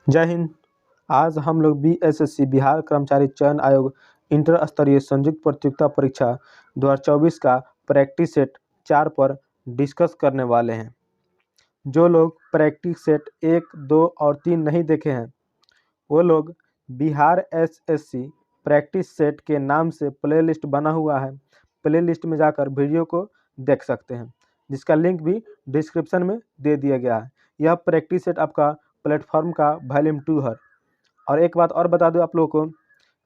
जय हिंद। आज हम लोग बीएसएससी बिहार कर्मचारी चयन आयोग इंटर स्तरीय संयुक्त प्रतियोगिता परीक्षा 2024 का प्रैक्टिस सेट 4 पर डिस्कस करने वाले हैं। जो लोग प्रैक्टिस सेट 1, 2 और 3 नहीं देखे हैं वो लोग बिहार एसएससी प्रैक्टिस सेट के नाम से प्लेलिस्ट बना हुआ है, प्लेलिस्ट में जाकर वीडियो को देख सकते हैं, जिसका लिंक भी डिस्क्रिप्शन में दे दिया गया है। यह प्रैक्टिस सेट आपका प्लेटफॉर्म का वॉल्यूम 2 है। और एक बात और बता दूं आप लोगों को,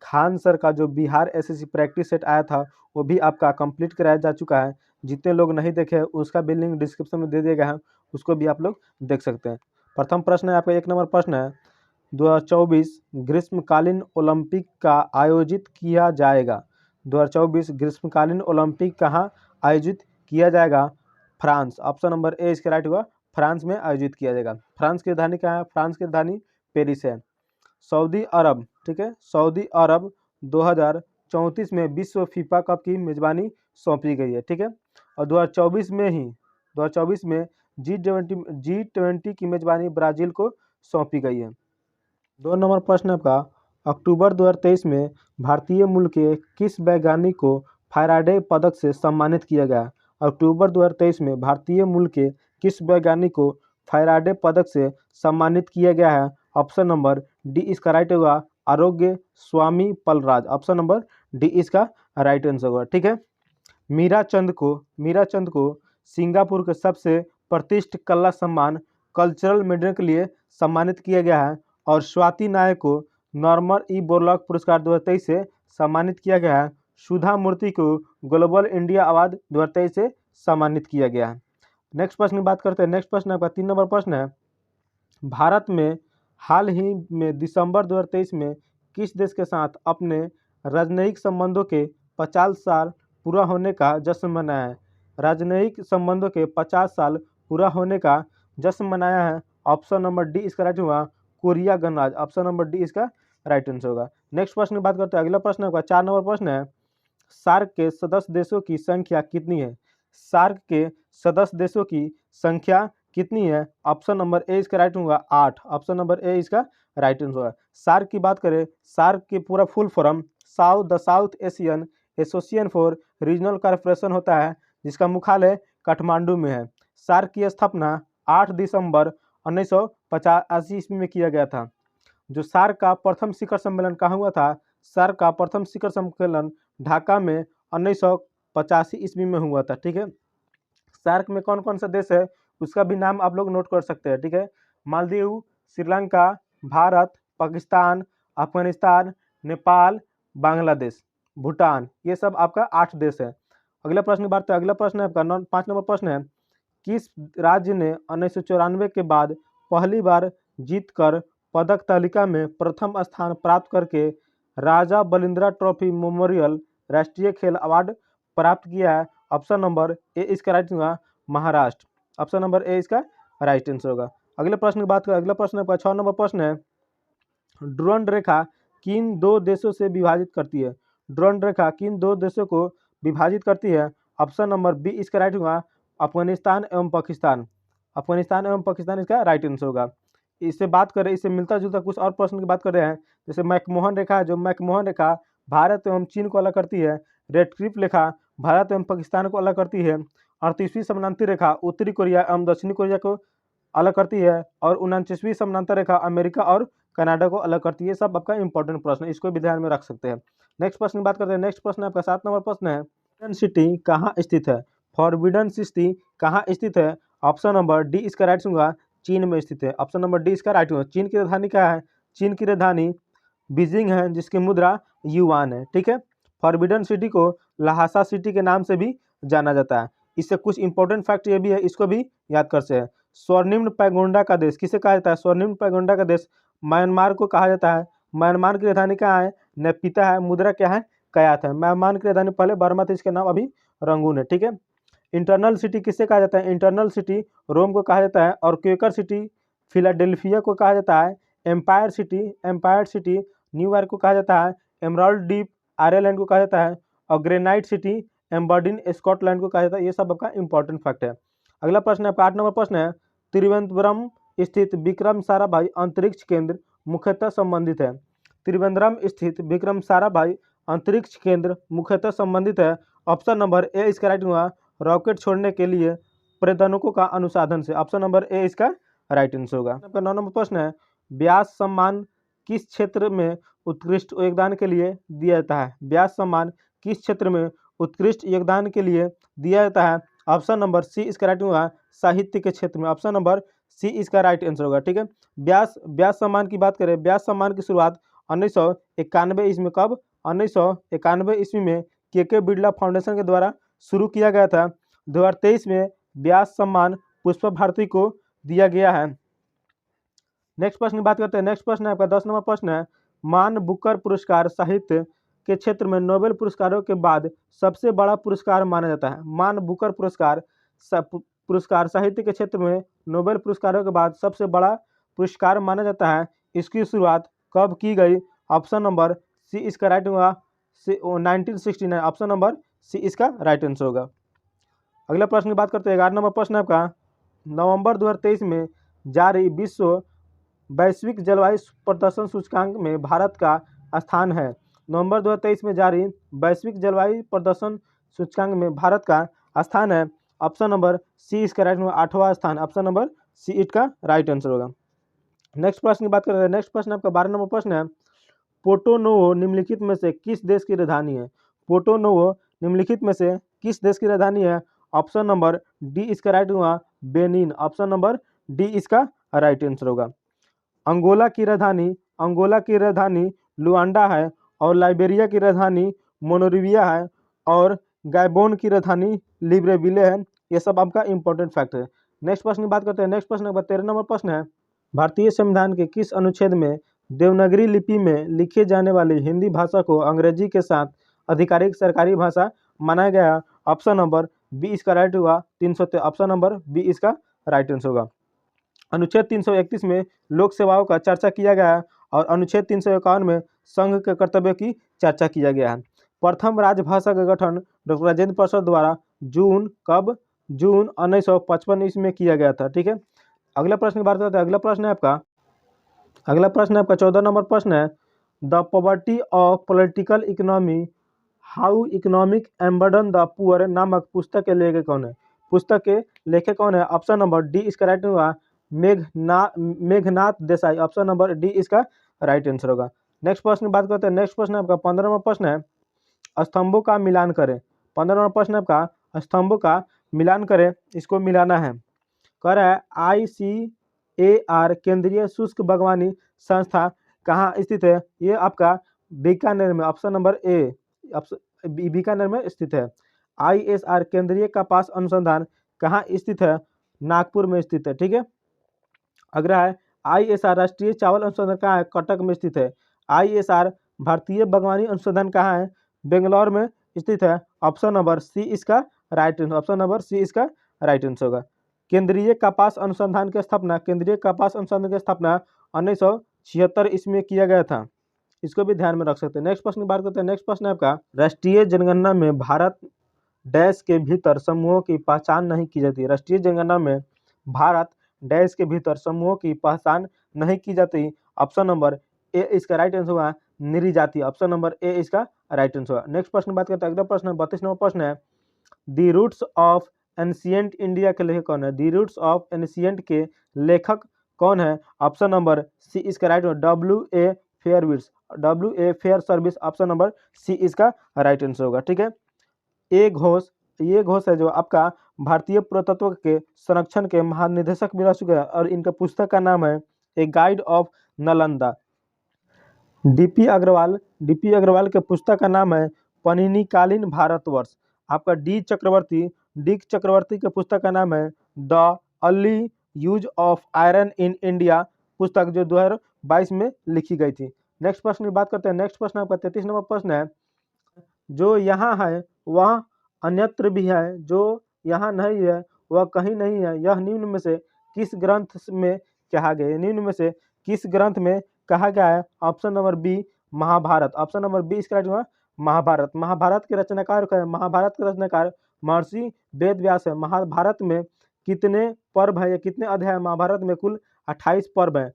खान सर का जो बिहार एसएससी प्रैक्टिस सेट आया था वो भी आपका कंप्लीट कराया जा चुका है। जितने लोग नहीं देखे हैं उसका भी लिंक डिस्क्रिप्शन में दे दिया गया है, उसको भी आप लोग देख सकते हैं। प्रथम प्रश्न है आपका 1 नंबर प्रश्न है, 2024 ग्रीष्मकालीन ओलंपिक का आयोजित किया जाएगा। 2024 ग्रीष्मकालीन ओलंपिक कहाँ आयोजित किया जाएगा? फ्रांस। ऑप्शन नंबर ए इसका राइट हुआ, फ्रांस में आयोजित किया जाएगा। फ्रांस की राजधानी क्या है? फ्रांस की राजधानी पेरिस है। सऊदी अरब, ठीक है, सऊदी अरब 2034 में विश्व फीफा कप की मेजबानी सौंपी गई है, ठीक है। और 2024 में जी20 की मेजबानी ब्राज़ील को सौंपी गई है। 2 नंबर प्रश्न आपका, अक्टूबर 2023 में भारतीय मूल के किस वैज्ञानिक को फैराडे पदक से सम्मानित किया गया? अक्टूबर 2023 में भारतीय मूल के किस वैज्ञानिक को फैराडे पदक से सम्मानित किया गया है? ऑप्शन नंबर डी इसका राइट होगा, आरोग्य स्वामी पलराज। ऑप्शन नंबर डी इसका राइट आंसर होगा, ठीक है। मीरा चंद को सिंगापुर के सबसे प्रतिष्ठित कला सम्मान कल्चरल मेडल के लिए सम्मानित किया गया है। और स्वाति नायक को नॉर्मन ई बोरलॉग पुरस्कार 2023 से सम्मानित किया गया है। सुधा मूर्ति को ग्लोबल इंडिया अवार्ड 2023 से सम्मानित किया गया है। नेक्स्ट प्रश्न की बात करते हैं। नेक्स्ट प्रश्न आपका 3 नंबर प्रश्न है, भारत में हाल ही में दिसंबर 2023 में किस देश के साथ अपने राजनयिक संबंधों के 50 साल पूरा होने का जश्न मनाया है? राजनयिक संबंधों के 50 साल पूरा होने का जश्न मनाया है। ऑप्शन नंबर डी इसका राइट होगा, कोरिया गणराज्य। ऑप्शन नंबर डी इसका राइट आंसर होगा। नेक्स्ट प्रश्न की बात करते हैं। अगला प्रश्न होगा 4 नंबर प्रश्न है, सार्क के सदस्य देशों की संख्या कितनी है? सार्क के सदस्य देशों की संख्या कितनी है? ऑप्शन नंबर ए इसका राइट होगा 8। ऑप्शन नंबर ए इसका राइट आंसर होगा। सार्क की बात करें, सार्क की पूरा full form south Asian association for regional corporation होता है, जिसका मुख्यालय काठमांडू में है। सार्क की स्थापना 8 दिसंबर 1985 ईस्वी में किया गया था। जो सार्क का प्रथम शिखर सम्मेलन कहाँ हुआ था? सार्क का प्रथम शिखर सम्मेलन ढाका में 1985 ईस्वी में हुआ था, ठीक है। सार्क में कौन कौन सा देश है उसका भी नाम आप लोग नोट कर सकते हैं, ठीक है। मालदीव, श्रीलंका, भारत, पाकिस्तान, अफगानिस्तान, नेपाल, बांग्लादेश, भूटान, ये सब आपका 8 देश है। अगला प्रश्न की बात है। अगला प्रश्न है आपका 5 नंबर प्रश्न है, किस राज्य ने 1994 के बाद पहली बार जीतकर पदक तालिका में प्रथम स्थान प्राप्त करके राजा बलिंद्रा ट्रॉफी मेमोरियल राष्ट्रीय खेल अवार्ड प्राप्त किया है? ऑप्शन नंबर ए इसका राइट होगा, महाराष्ट्र। ऑप्शन नंबर ए इसका राइट आंसर होगा। अगले प्रश्न की बात करें। अगला प्रश्न आपका 6 नंबर प्रश्न है, ड्रोन रेखा किन 2 देशों से विभाजित करती है? ड्रोन रेखा किन 2 देशों को विभाजित करती है? ऑप्शन नंबर बी इसका राइट होगा, अफगानिस्तान एवं पाकिस्तान। अफगानिस्तान एवं पाकिस्तान इसका राइट आंसर होगा। इससे बात करें, इससे मिलता जुलता कुछ और प्रश्न की बात कर रहे हैं, जैसे मैकमोहन रेखा है, जो मैकमोहन रेखा भारत एवं चीन को अलग करती है। रेड क्लिफ रेखा भारत एवं पाकिस्तान को अलग करती है। 38वीं समानांतर रेखा उत्तरी कोरिया एवं दक्षिणी कोरिया को अलग करती है। और 29वीं समानांतर रेखा अमेरिका और कनाडा को अलग करती है। सब आपका इंपॉर्टेंट प्रश्न है, इसको भी ध्यान में रख सकते हैं। नेक्स्ट प्रश्न की बात करते हैं। नेक्स्ट प्रश्न आपका 7 नंबर प्रश्न है, फॉरबिडन सिटी कहाँ स्थित है? फॉरबिडन सिटी कहाँ स्थित है? ऑप्शन नंबर डी इसका राइट होगा, चीन में स्थित है। ऑप्शन नंबर डी इसका राइट होगा। चीन की राजधानी क्या है? चीन की राजधानी बीजिंग है, जिसकी मुद्रा युआन है, ठीक है। फॉरबिडन सिटी को लहासा सिटी के नाम से भी जाना जाता है। इससे कुछ इंपॉर्टेंट फैक्ट ये भी है, इसको भी याद कर सकते हैं। स्वर्णिम पैगोंडा का देश किसे कहा जाता है? स्वर्णिम पैगोंडा का देश म्यांमार को कहा जाता है। म्यांमार की राजधानी कहाँ है? नेपिता है। मुद्रा क्या है? कयात है। म्यांमार की राजधानी पहले बर्मा थी, इसका नाम अभी रंगून है, ठीक है। इंटरनल सिटी किसे कहा जाता है? इंटरनल सिटी रोम को कहा जाता है। और क्वेकर सिटी फिलाडेल्फिया को कहा जाता है। एम्पायर सिटी न्यूयॉर्क को कहा जाता है। एमराल्ड डीप आयरलैंड को कहा जाता है। और ग्रेनाइट सिटी एम्बर्डिन स्कॉटलैंड को कहा जाता है। ये सब आपका इंपॉर्टेंट फैक्ट है। अगला प्रश्न है, 8 नंबर प्रश्न है, तिरुवनंतपुरम स्थित विक्रम साराभाई अंतरिक्ष केंद्र मुख्यतः संबंधित है? त्रिवेंद्रम स्थित विक्रम साराभाई अंतरिक्ष केंद्र मुख्यतः संबंधित है। ऑप्शन नंबर ए इसका राइट हुआ रॉकेट छोड़ने के लिए प्रैदानों का अनुसाधन से। ऑप्शन नंबर ए इसका राइट आंसर होगा। आपका 9 नंबर प्रश्न है, व्यास सम्मान किस क्षेत्र में उत्कृष्ट योगदान के लिए दिया जाता है? व्यास सम्मान किस क्षेत्र में उत्कृष्ट योगदान के लिए दिया जाता है? ऑप्शन नंबर सी इसका राइट होगा साहित्य के क्षेत्र में। ऑप्शन नंबर सी इसका राइट आंसर होगा। ठीक है, व्यास सम्मान की बात करें, व्यास सम्मान की शुरुआत 1991 ईस्वी में कब? 1991 ईस्वी में के बिरला फाउंडेशन के द्वारा शुरू किया गया था। 2023 में व्यास सम्मान पुष्पा भारती को दिया गया है। नेक्स्ट प्रश्न की बात करते हैं। नेक्स्ट प्रश्न है आपका 10 नंबर प्रश्न है, मान बुकर पुरस्कार साहित्य के क्षेत्र में नोबेल पुरस्कारों के बाद सबसे बड़ा पुरस्कार माना जाता है। मान बुकर पुरस्कार साहित्य के क्षेत्र में नोबेल पुरस्कारों के बाद सबसे बड़ा पुरस्कार माना जाता है। इसकी शुरुआत कब की गई? ऑप्शन नंबर सी इसका राइट होगा 1969। ऑप्शन नंबर सी इसका राइट आंसर होगा। अगला प्रश्न की बात करते हैं। 11 नंबर प्रश्न आपका, नवंबर 2023 में जारी विश्व वैश्विक जलवायु प्रदर्शन सूचकांक में भारत का स्थान है। नवंबर 2023 में जारी वैश्विक जलवायु प्रदर्शन सूचकांक में भारत का स्थान है। ऑप्शन नंबर सी इसका राइट होगा 8वां स्थान। ऑप्शन नंबर सी इसका राइट आंसर होगा। नेक्स्ट प्रश्न की बात करते हैं। नेक्स्ट प्रश्न आपका 12 नंबर प्रश्न है, पोर्टो नोवो निम्नलिखित में से किस देश की राजधानी है? पोर्टो नोवो निम्नलिखित में से किस देश की राजधानी है? ऑप्शन नंबर डी इसका राइट होगा बेनिन। ऑप्शन नंबर डी इसका राइट आंसर होगा। अंगोला की राजधानी लुआंडा है और लाइबेरिया की राजधानी मोनोरिविया है और गैबोन की राजधानी लिब्रेविले है। ये सब आपका इंपॉर्टेंट फैक्ट है। नेक्स्ट प्रश्न की बात करते हैं। नेक्स्ट प्रश्न नंबर 13 नंबर प्रश्न है, भारतीय संविधान के किस अनुच्छेद में देवनागरी लिपि में लिखे जाने वाली हिंदी भाषा को अंग्रेजी के साथ आधिकारिक सरकारी भाषा माना गया? ऑप्शन नंबर बी इसका राइट होगा 300। ऑप्शन नंबर बी इसका राइट आंसर होगा। अनुच्छेद 331 में लोक सेवाओं का चर्चा किया गया है और अनुच्छेद 351 में संघ के कर्तव्यों की चर्चा किया गया है। प्रथम राजभाषा का गठन डॉक्टर राजेंद्र प्रसाद द्वारा जून 1955 ईस्वी में किया गया था। ठीक है, अगला प्रश्न की बात करते हैं। अगला प्रश्न है आपका 14 नंबर प्रश्न है, the poverty of political economy how economic एम्बर्डन द पुअर नामक पुस्तक के लेखक कौन है? पुस्तक के लेखक कौन है? ऑप्शन नंबर डी इसका राइट होगा Meghnath Desai. Option number D इसका राइट आंसर होगा। नेक्स्ट प्रश्न की बात करते हैं। नेक्स्ट प्रश्न आपका 15 नंबर प्रश्न है, स्तंभों का मिलान करें। 15 नंबर प्रश्न आपका, स्तंभों का मिलान करें, इसको मिलाना है। कह रहा है ICAR केंद्रीय शुष्क बागवानी संस्था कहाँ स्थित है? ये आपका बीकानेर में। ऑप्शन नंबर ए बीकानेर में स्थित है। ISR केंद्रीय कपास अनुसंधान कहाँ स्थित है? नागपुर में स्थित है। ठीक है, अगला है ISR राष्ट्रीय चावल अनुसंधान कहाँ है? कटक में स्थित है। ISR भारतीय बागवानी अनुसंधान कहाँ है? बेंगलोर में स्थित है। ऑप्शन नंबर सी इसका right answer. Option number C इसका राइट आंसर होगा। केंद्रीय कपास अनुसंधान की स्थापना 1976 ईस्वी में किया गया था। इसको भी ध्यान में रख सकते हैं। नेक्स्ट प्रश्न की बात करते हैं। नेक्स्ट प्रश्न है आपका, राष्ट्रीय जनगणना में भारत डैश के भीतर समूहों की पहचान नहीं की जाती। राष्ट्रीय जनगणना में भारत डैश के भीतर समूहों की पहचान नहीं की जाती। ऑप्शन नंबर ए इसका राइट आंसर होगा निरी ऑप्शन नंबर ए इसका राइट आंसर होगा। नेक्स्ट प्रश्न बात करते हैं। अगला प्रश्न 32 नंबर प्रश्न है, the roots of ancient India के लेखक कौन है? दी रूट्स ऑफ एंशिएंट के लेखक कौन है? ऑप्शन नंबर सी इसका राइट होगा WA फेयरसर्विस। ऑप्शन नंबर सी इसका राइट आंसर होगा। ठीक है, ये घोष है जो आपका भारतीय पुरातत्व के संरक्षण के महानिदेशक भी रह चुके हैं और इनका पुस्तक का नाम है a guide of Nalanda. DP Agrawal के पुस्तक का नाम है पनीनीकालीन भारतवर्ष। आपका डी चक्रवर्ती के पुस्तक का नाम है the early use of iron in India, पुस्तक जो 2022 में लिखी गई थी। नेक्स्ट प्रश्न की बात करते हैं। नेक्स्ट प्रश्न आपका 33 नंबर प्रश्न है, जो यहाँ है वह अन्यत्र भी है, जो यहाँ नहीं है वह कहीं नहीं है, यह निम्न में से किस ग्रंथ में कहा गया है? निम्न में से किस ग्रंथ में कहा गया है? Option number B Mahabharata. Option number B इसका राइट होगा महाभारत। महाभारत के रचनाकार महर्षि वेद व्यास है। महाभारत में कितने पर्व है या कितने अध्याय? महाभारत में कुल 28 पर्व हैं।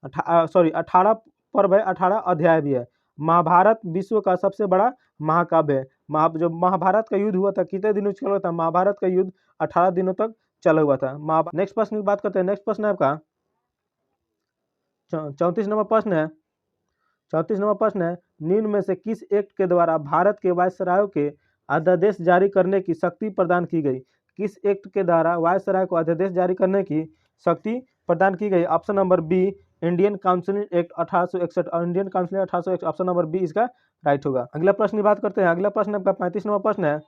18 पर्व है, 18 अध्याय भी है। महाभारत विश्व का सबसे बड़ा महाकाव्य है। जो महाभारत का युद्ध हुआ था कितने दिनों चला हुआ था? महाभारत का युद्ध 18 दिनों तक चला हुआ था। नेक्स्ट प्रश्न की बात करते हैं। नेक्स्ट प्रश्न है आपका 34 नंबर प्रश्न है। 34 नंबर प्रश्न है, निम्न में से किस एक्ट के द्वारा भारत के वायसराय के अध्यादेश जारी करने की शक्ति प्रदान की गई? किस एक्ट के द्वारा वायसराय को अध्यादेश जारी करने की शक्ति प्रदान की गई? Option number B Indian council act 1861 और Indian council 1861। Option number B इसका राइट होगा। अगला प्रश्न की बात करते हैं। अगला प्रश्न आपका 35 नंबर प्रश्न है,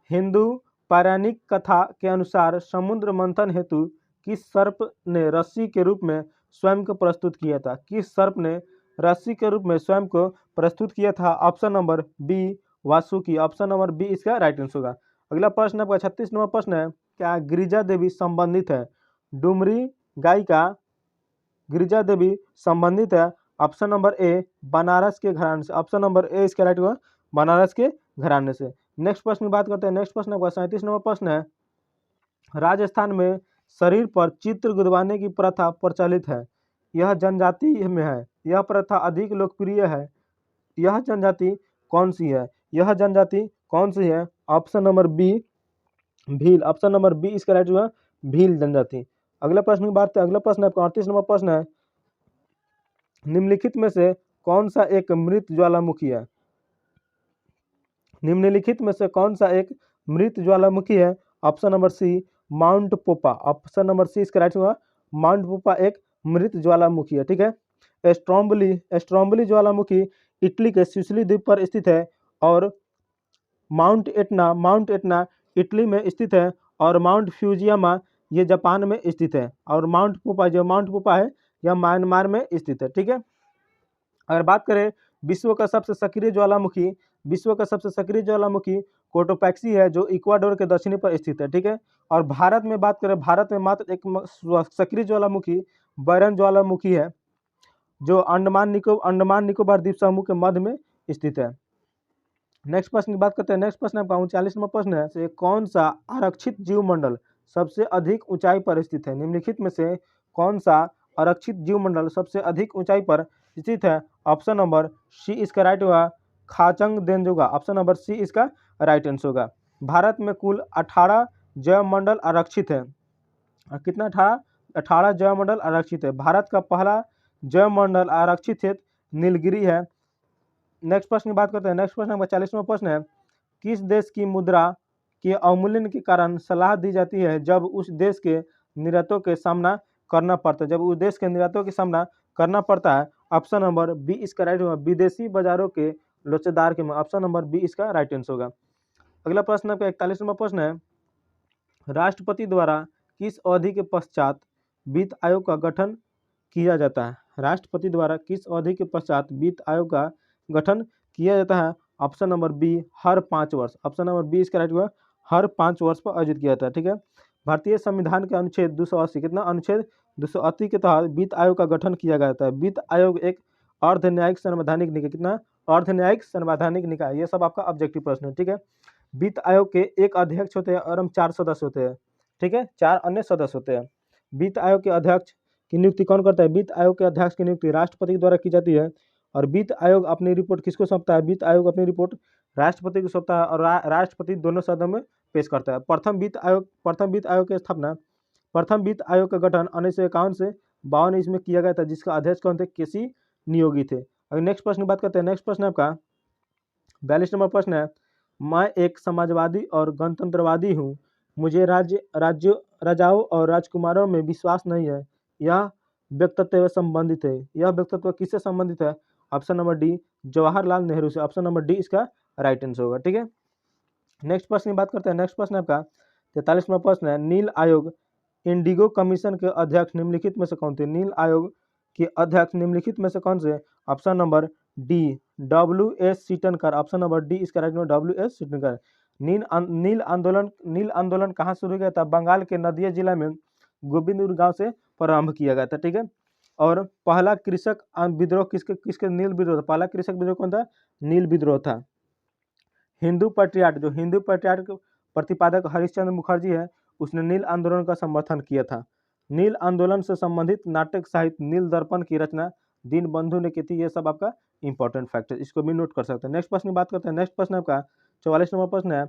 हिंदू पौराणिक कथा के अनुसार समुद्र मंथन हेतु किस सर्प ने रस्सी के रूप में स्वयं को प्रस्तुत किया था? किस सर्प ने रस्सी के रूप में स्वयं को प्रस्तुत किया था? Option number B Vasuki. Option number B इसका राइट आंसर होगा। अगला प्रश्न आपका 36 नंबर प्रश्न है, क्या गिरिजा देवी संबंधित है? डुमरी गायिका गिरिजा देवी संबंधित है? ऑप्शन नंबर ए बनारस के घराने से। ऑप्शन नंबर ए इसका राइट होगा, बनारस के घराने से। नेक्स्ट प्रश्न की बात करते हैं। नेक्स्ट प्रश्न आपका 37 नंबर प्रश्न है, राजस्थान में शरीर पर चित्र गुदवाने की प्रथा प्रचलित है, यह जनजाति में है, यह प्रथा अधिक लोकप्रिय है, यह जनजाति कौन सी है? यह जनजाति कौन सी है? Option number B Bhil. Option number B इसका राइट होगा, भील जनजाति। अगला प्रश्न की बात है। अगला प्रश्न आपका 38 नंबर प्रश्न है, निम्नलिखित में से कौन सा एक मृत ज्वालामुखी है? निम्नलिखित में से कौन सा एक मृत ज्वालामुखी है? Option number C Mount Popa. Option number C इसका राइट होगा, माउंट पोपा एक मृत ज्वालामुखी है। ठीक है। स्ट्रोम्बोली ज्वालामुखी इटली के सिसिली द्वीप पर स्थित है और माउंट एटना इटली में स्थित है और माउंट फ्यूजियामा ये जापान में स्थित है और माउंट पोपा है यह म्यांमार में स्थित है। ठीक है। अगर बात करें विश्व का सबसे सक्रिय ज्वालामुखी कोटोपैक्सी है जो इक्वाडोर के दक्षिणी पर स्थित है। ठीक है। और भारत में बात करें, भारत में मात्र एक सक्रिय ज्वालामुखी बैरन ज्वालामुखी है जो अंडमान निकोबार द्वीप समूह के मध्य में स्थित है। नेक्स्ट प्रश्न की बात करते हैं। नेक्स्ट प्रश्न आपका 39 नंबर प्रश्न है, से कौन सा आरक्षित जीव मंडल सबसे अधिक ऊंचाई पर स्थित है? निम्नलिखित में से कौन सा आरक्षित जीव मंडल सबसे अधिक ऊंचाई पर स्थित है? ऑप्शन नंबर सी इसका राइट होगा, खाचंग देनजोगा। ऑप्शन नंबर सी इसका राइट आंसर होगा। भारत में कुल 18 जैव मंडल आरक्षित है। कितना? 18 जैव मंडल आरक्षित है। भारत का पहला जैव मंडल आरक्षित क्षेत्र नीलगिरी है। नेक्स्ट प्रश्न की बात करते हैं। नेक्स्ट प्रश्न नंबर 40वां प्रश्न है, किस देश की मुद्रा के अवमूल्यन के कारण सलाह दी जाती है जब उस देश के निर्यातों के सामना करना पड़ता है? ऑप्शन नंबर बी इसका राइट होगा, विदेशी बाजारों के लोचेदार के। ऑप्शन नंबर बी इसका राइट आंसर होगा। अगला प्रश्न आपका 41वां प्रश्न है, राष्ट्रपति द्वारा किस अवधि के पश्चात वित्त आयोग का गठन किया जाता है? राष्ट्रपति द्वारा किस अवधि के पश्चात वित्त आयोग का गठन किया जाता है? ऑप्शन नंबर बी हर 5 वर्ष। ऑप्शन नंबर बी इसका राइट हुआ, हर 5 वर्ष पर आयोजित किया जाता है। ठीक है। भारतीय संविधान के अनुच्छेद 280 कितना? अनुच्छेद 280 के तहत वित्त आयोग का गठन किया गया था। वित्त आयोग एक अर्ध न्यायिक संवैधानिक निकाय, कितना? अर्ध न्यायिक संवैधानिक निकाय। ये सब आपका ऑब्जेक्टिव प्रश्न है। ठीक है। वित्त आयोग के एक अध्यक्ष होते हैं और 4 सदस्य होते हैं। ठीक है। 4 अन्य सदस्य होते हैं। वित्त आयोग के अध्यक्ष की नियुक्ति कौन करता है? वित्त आयोग के अध्यक्ष की नियुक्ति राष्ट्रपति द्वारा की जाती है। और वित्त आयोग अपनी रिपोर्ट किसको सौंपता है? वित्त आयोग अपनी रिपोर्ट राष्ट्रपति को सौंपता है और राष्ट्रपति दोनों सदनों में पेश करता है। प्रथम वित्त आयोग की स्थापना, प्रथम वित्त आयोग का गठन 1951 से 52 इसमें किया गया था, जिसका अध्यक्ष कौन थे? केसी नियोगी थे। अगर नेक्स्ट प्रश्न की बात करते हैं। नेक्स्ट प्रश्न आपका 42 नंबर प्रश्न है, मैं एक समाजवादी और गणतंत्रवादी हूँ, मुझे राजाओं और राजकुमारों में विश्वास नहीं है, यह व्यक्तित्व संबंधित है। यह व्यक्तित्व किससे संबंधित है? Option number D Jawaharlal Nehru से। ऑप्शन नंबर डी इसका राइट आंसर होगा। ठीक है। नेक्स्ट प्रश्न की बात करते हैं। नेक्स्ट प्रश्न आपका 43वां प्रश्न है, नील आयोग इंडिगो कमीशन के अध्यक्ष निम्नलिखित में से कौन थे? नील आयोग के अध्यक्ष निम्नलिखित में से कौन से? ऑप्शन नंबर डी WS सीटनकर। ऑप्शन नंबर डी इसका राइट आंसर WS सीटनकर। नील आंदोलन कहाँ शुरू किया था? बंगाल के नदिया जिला में गोविंदपुर गांव से प्रारंभ किया गया था। ठीक है। और पहला कृषक विद्रोह किसके? नील विद्रोह था। पहला कृषक विद्रोह कौन था? नील विद्रोह था। हिंदू पैट्रियाट प्रतिपादक हरिश्चंद्र मुखर्जी है, उसने नील आंदोलन का समर्थन किया था। नील आंदोलन से संबंधित नाटक साहित्य नील दर्पण की रचना दीनबंधु ने की थी। ये सब आपका इंपॉर्टेंट फैक्ट है, इसको भी नोट कर सकते हैं। नेक्स्ट प्रश्न की बात करते हैं। नेक्स्ट प्रश्न आपका 44 नंबर प्रश्न है,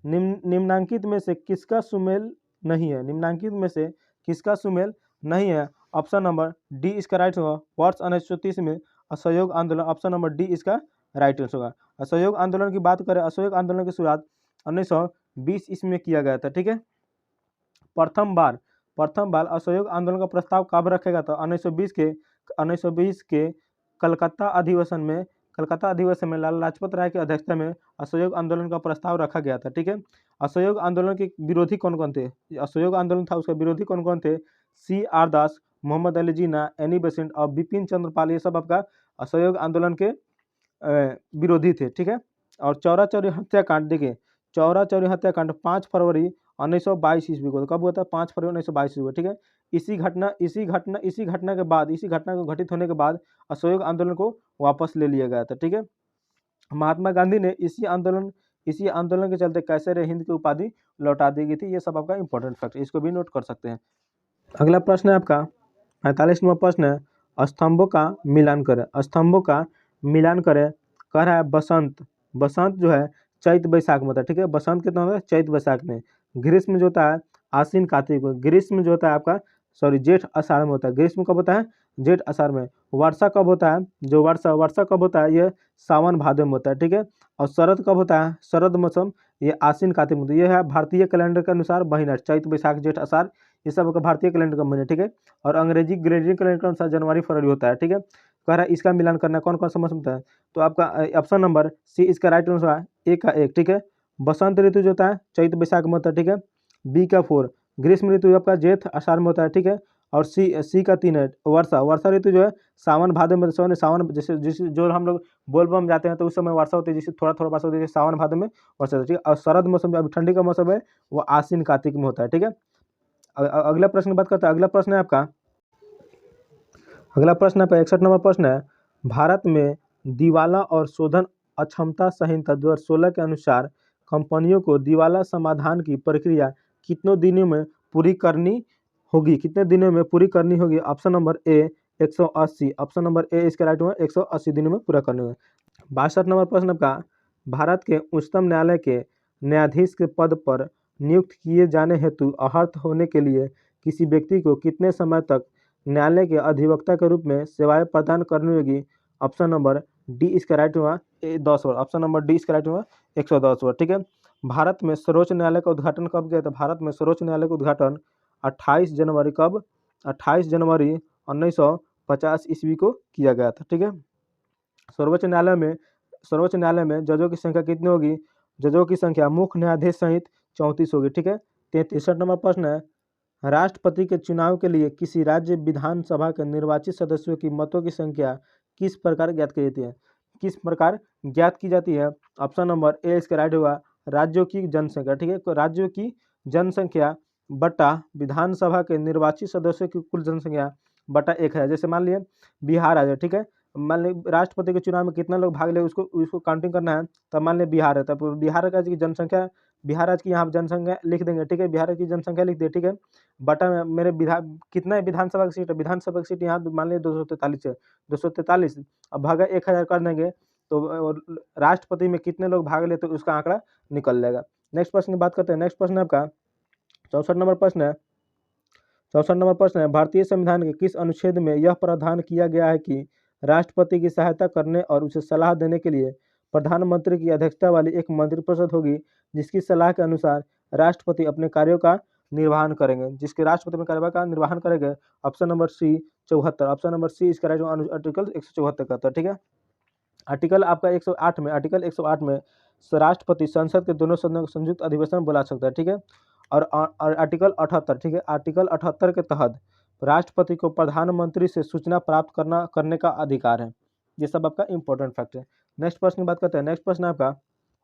निम्नांकित में से किसका सुमेल नहीं है? निम्नांकित में से किसका सुमेल नहीं है? ऑप्शन नंबर डी इसका राइट होगा। वर्ष 1930 में असहयोग आंदोलन, ऑप्शन नंबर डी इसका राइट आंसर होगा। असहयोग आंदोलन की बात करें, असहयोग आंदोलन की शुरुआत 1920 ईस्वी में किया गया था। ठीक है, प्रथम बार असहयोग आंदोलन का प्रस्ताव कब रखेगा? तो 1920 के कलकत्ता अधिवेशन में लाला लाजपत राय की अध्यक्षता में असहयोग आंदोलन का प्रस्ताव रखा गया था। ठीक है, असहयोग आंदोलन के विरोधी कौन कौन थे? असहयोग आंदोलन था, उसके विरोधी कौन कौन थे? CR दास, मोहम्मद अली जिन्ना, एनी बेसेंट और बिपिन चंद्र पाल, ये सब आपका असहयोग आंदोलन के विरोधी थे। ठीक है, और चौरा चौरी हत्याकांड, देखिए चौरा चौरी हत्याकांड 5 फरवरी 1922 ईस्वी को, तो कब हुआ था? 5 फरवरी 1922 ईस्वी को। ठीक है, इसी घटना के बाद, इसी घटना को घटित होने के बाद असहयोग आंदोलन को वापस ले लिया गया था। ठीक है, महात्मा गांधी ने इसी आंदोलन के चलते कैसर हिंद की उपाधि लौटा दी गई थी। ये सब आपका इंपॉर्टेंट फैक्ट है, इसको भी नोट कर सकते हैं। अगला प्रश्न है आपका 45 नंबर प्रश्न है, स्तंभों का मिलान करें। स्तंभों का मिलान करें, कह रहा है बसंत जो है चैत वैशाख में होता है। ठीक है, बसंत कितना होता है? चैत वैशाख में। ग्रीष्म जो होता है आश्विन कार्तिक में। ग्रीष्म जो होता है आपका जेठ आषाढ़ में होता है। ग्रीष्म कब होता है? जेठ आषाढ़ में। वर्षा कब होता है? जो वर्षा कब होता है? ये सावन भादो में होता है। ठीक है, और शरद कब होता है? शरद मौसम ये आश्विन कार्तिक में होता है। ये है भारतीय कैलेंडर के अनुसार महीना, चैत वैशाख जेठ आषाढ़, ये सब आपका भारतीय कैलेंडर का महीना। ठीक है, और अंग्रेजी ग्रेगोरियन कैलेंडर के अनुसार जनवरी फरवरी होता है। ठीक है, कह रहा है इसका मिलान करना, कौन कौन सा मौसम होता है? तो आपका ऑप्शन नंबर सी इसका राइट आंसर है, एक का एक। ठीक है, बसंत ऋतु जो होता है चैत वैशाख में होता है। ठीक है, बी का 4 ग्रीष्म ऋतु आपका जेठ आषाढ़ में होता है। ठीक है, और सी का 3 है वर्षा ऋतु जो है सावन भादो में। सावन जैसे जो हम लोग बोलबम जाते हैं तो उस समय वर्षा होती है, जिससे थोड़ा थोड़ा वर्षा होती है, सावन भादो में वर्षा होती है। ठीक है, और शरद मौसम जो अभी ठंडी का मौसम है वो आश्विन कार्तिक में होता है। ठीक है, अगला प्रश्न की बात करते हैं। अगला प्रश्न है आपका 61 नंबर प्रश्न है, भारत में दिवाला और शोधन अक्षमता संहिता 2016 के अनुसार कंपनियों को दिवाला समाधान की प्रक्रिया कितने दिनों में पूरी करनी होगी? कितने दिनों में पूरी करनी होगी? Option number A 180, option number A इसका राइट होगा, 180 दिनों में पूरा करनी होगी। 62 नंबर प्रश्न आपका, भारत के उच्चतम न्यायालय के न्यायाधीश के पद पर नियुक्त किए जाने हेतु अहर्त होने के लिए किसी व्यक्ति को कितने समय तक न्यायालय के अधिवक्ता के रूप में सेवाएं प्रदान करनी होगी? ऑप्शन नंबर डी इसका राइट हुआ 10 वर्ष, ऑप्शन नंबर डी इसका राइट हुआ 110 वर्ष। ठीक है, भारत में सर्वोच्च न्यायालय का उद्घाटन कब किया था? भारत में सर्वोच्च न्यायालय का उद्घाटन 28 जनवरी कब? 28 जनवरी 1950 ईस्वी को किया गया था। ठीक है, सर्वोच्च न्यायालय में जजों की संख्या कितनी होगी? जजों की संख्या मुख्य न्यायाधीश सहित 34 होगी। ठीक है, 63 नंबर प्रश्न है, राष्ट्रपति के चुनाव के लिए किसी राज्य विधानसभा के निर्वाचित सदस्यों की मतों की संख्या किस प्रकार ज्ञात की जाती है? किस प्रकार ज्ञात की जाती है? ऑप्शन नंबर ए इसका राइट होगा, राज्यों की जनसंख्या। ठीक है, तो राज्यों की जनसंख्या बटा विधानसभा के निर्वाचित सदस्यों की कुल जनसंख्या बटा 1 है। जैसे मान लिए बिहार आ जाए। ठीक है, मान ली राष्ट्रपति के चुनाव में कितना लोग भाग ले उसको काउंटिंग करना है, तब मान लिया बिहार है, तब बिहार राज्य की जनसंख्या, बिहार राज्य की यहाँ जनसंख्या लिख देंगे। ठीक है, बिहार की जनसंख्या लिख दिए। ठीक है, बटा में मेरे कितना विधानसभा की सीट है? विधानसभा की सीट यहाँ मान लिया 243 है, 243 अब भागा 1000 कर देंगे तो राष्ट्रपति में कितने लोग भाग लेते तो उसका आंकड़ा निकल जाएगा। नेक्स्ट प्रश्न की बात करते हैं। नेक्स्ट प्रश्न आपका 64 नंबर प्रश्न है। 64 नंबर प्रश्न है, भारतीय संविधान के किस अनुच्छेद में यह प्रावधान किया गया है कि राष्ट्रपति की सहायता करने और उसे सलाह देने के लिए प्रधानमंत्री की अध्यक्षता वाली एक मंत्रिपरिषद होगी, जिसकी सलाह के अनुसार राष्ट्रपति अपने कार्यों का निर्वहन करेंगे। जिसके राष्ट्रपति अपने कार्य का निर्वहन करेंगे। Option number C 74, option number C इसका राइट आर्टिकल 174 कहता है। ठीक है, आर्टिकल आपका 108 में, आर्टिकल 108 में राष्ट्रपति संसद के दोनों सदनों का संयुक्त अधिवेशन बुला सकता है। ठीक है, और आर्टिकल 78, ठीक है, आर्टिकल 78 के तहत राष्ट्रपति को प्रधानमंत्री से सूचना प्राप्त करने का अधिकार है। ये सब आपका इंपॉर्टेंट फैक्ट है। नेक्स्ट प्रश्न की बात करते हैं। नेक्स्ट प्रश्न आपका,